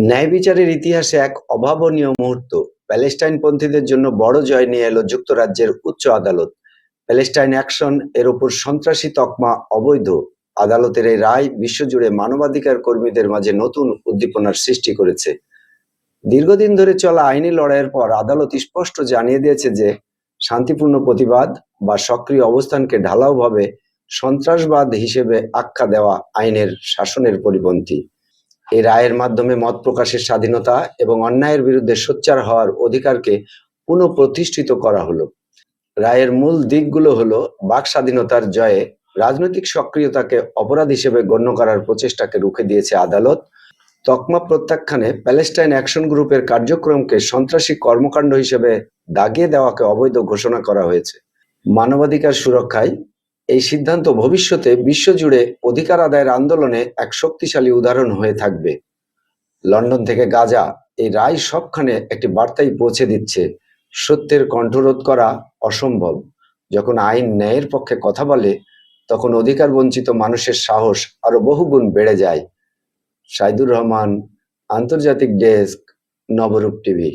ন্যায় বিচারের ইতিহাসে এক অভাবনীয় মুহূর্ত। প্যালেস্টাইনপন্থীদের জন্য বড় জয় নিয়ে এলো যুক্তরাজ্যের উচ্চ আদালত। প্যালেস্টাইন অ্যাকশন এর উপর সন্ত্রাসী তকমা অবৈধ। আদালতের এই রায় বিশ্বজুড়ে মানবাধিকার কর্মীদের মাঝে নতুন উদ্দীপনার সৃষ্টি করেছে। দীর্ঘদিন ধরে চলা আইনি লড়াইয়ের পর আদালত স্পষ্ট জানিয়ে দিয়েছে যে শান্তিপূর্ণ প্রতিবাদ বা সক্রিয় অবস্থানকে ঢালাওভাবে সন্ত্রাসবাদ হিসেবে আখ্যা দেওয়া আইনের শাসনের পরিপন্থী। এই রায়ের মাধ্যমে মত প্রকাশের স্বাধীনতা এবং অন্যায়ের বিরুদ্ধে সোচ্চার হওয়ার অধিকারকে পুনঃপ্রতিষ্ঠিত করা হলো। রায়ের মূল দিকগুলো হলো বাক স্বাধীনতার জয়ে রাজনৈতিক সক্রিয়তাকে অপরাধ হিসেবে গণ্য করার প্রচেষ্টাকে রুখে দিয়েছে আদালত। তকমা প্রত্যাখ্যানে প্যালেস্টাইন অ্যাকশন গ্রুপের কার্যক্রমকে সন্ত্রাসী কর্মকাণ্ড হিসেবে দাগিয়ে দেওয়াকে অবৈধ ঘোষণা করা হয়েছে। মানবাধিকার সুরক্ষায় এই সিদ্ধান্ত ভবিষ্যতে বিশ্বজুড়ে অধিকার আদায়ের আন্দোলনে এক শক্তিশালী উদাহরণ হয়ে থাকবে। লন্ডন থেকে গাজা এই রায় সবখানে একটি বার্তাই পৌঁছে দিচ্ছে, সত্যের কণ্ঠরোধ করা অসম্ভব। যখন আইন ন্যায়ের পক্ষে কথা বলে তখন অধিকার বঞ্চিত মানুষের সাহস আরো বহুগুণ বেড়ে যায়। সাইদুর রহমান, আন্তর্জাতিক ডেস্ক, নবরূপ টিভি।